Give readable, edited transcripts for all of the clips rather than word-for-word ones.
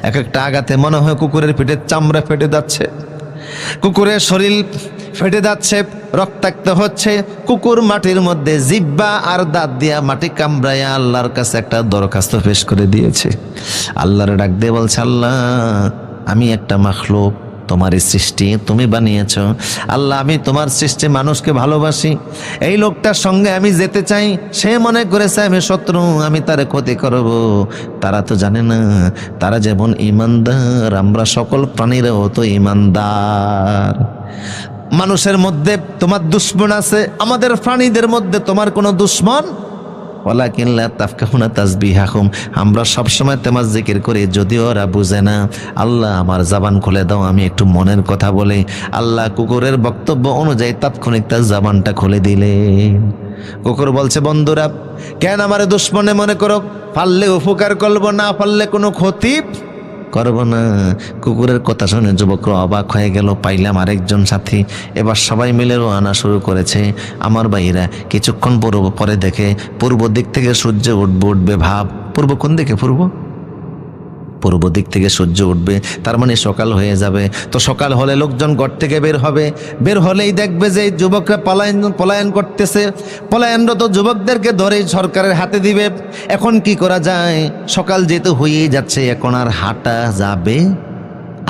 এক একটা আঘাতে মনে হয় কুকুরের পেটের চামড়া ফেটে যাচ্ছে, কুকুরের শরীর ফেটে যাচ্ছে, রক্তাক্ত হচ্ছে। কুকুর মাটির মধ্যে জিহ্বা আর দাঁত দিয়া মাটি কামড়াইয়া আল্লাহর কাছে একটা দরখাস্ত পেশ করে দিয়েছে। আল্লাহর ডাক দিয়ে বলছে, আল্লাহ আমি একটা মাখলুক, তোমারই সৃষ্টি, তুমি বানিয়েছ। আল্লাহ আমি তোমার সৃষ্টি মানুষকে ভালোবাসি, এই লোকটার সঙ্গে আমি যেতে চাই। সে মনে করেছে আমি শত্রু, আমি তারে ক্ষতি করব। তারা তো জানে না তারা যেমন ইমানদার, আমরা সকল প্রাণীরাও তো ইমানদার। মানুষের মধ্যে তোমার দুশ্মন আছে, আমাদের প্রাণীদের মধ্যে তোমার কোনো দুশ্মন ওয়ালাকিন লা তাফকাহুনা তাসবিহাহুম, আমরা সবসময় তোমার জিকির করি, যদিও ওরা বুঝে না। আল্লাহ আমার জবান খুলে দাও, আমি একটু মনের কথা বলি। আল্লাহ কুকুরের বক্তব্য অনুযায়ী তাৎক্ষণিক তার জবানটা খুলে দিলেন। কুকুর বলছে, বন্ধুরা কেন আমার দুশ্মনে মনে করো, পারলে উপকার করবো, না পারলে কোনো ক্ষতি করব না। কুকুরের কথা শুনে যুবকরা অবাক হয়ে গেল, পাইলাম আরেকজন সাথী। এবার সবাই মিলে রওনা শুরু করেছে। আমার ভাইরা কিছুক্ষণ পরে দেখে পূর্ব দিক থেকে সূর্য উঠবে ভাব। পূর্ব কোন দিকে? পূর্ব দিক থেকে সূর্য উঠবে, তার মানে সকাল হয়ে যাবে। তো সকাল হলে লোকজন ঘর থেকে বের হবে, বের হলেই দেখবে যে যুবকরা পলায়ন করতেছে। পলায়নরত যুবকদেরকে ধরে সরকারের হাতে দিবে। এখন কি করা যায়? সকাল যেহেতু হয়েই যাচ্ছে, এখন আর হাঁটা যাবে?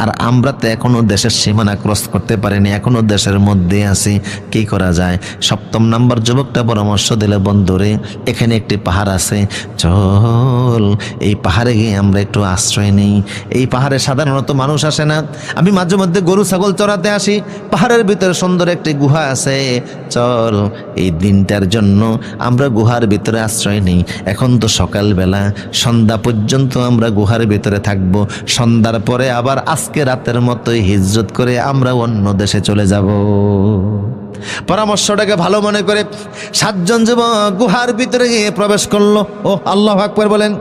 আর আমরা তো এখনো দেশের সীমানা ক্রস করতে পারিনি, এখনো দেশের মধ্যে আছি, কি করা যায়? 7 নম্বর যুবকটা পরামর্শ দিলে, বন্ধুরে এখানে একটি পাহাড় আছে, চল এই পাহাড়ে গিয়ে আমরা একটু আশ্রয় নেই। এই পাহাড়ে সাধারণত মানুষ আসে না, আমি মাঝে মধ্যে গরু ছাগল চড়াতে আসি। পাহাড়ের ভিতরে সুন্দর একটি গুহা আছে, চল এই দিনটার জন্য আমরা গুহার ভিতরে আশ্রয় নেই। এখন তো সকালবেলা, সন্ধ্যা পর্যন্ত আমরা গুহার ভিতরে থাকবো, সন্ধ্যার পরে আবার আজকে রাতের মতোই হিজরত করে আমরা অন্য দেশে চলে যাব। পরামর্শটাকে ভালো মনে করে 7 জন যুবক গুহার ভিতরে গিয়ে প্রবেশ করলো। ও আল্লাহু আকবার বলেন।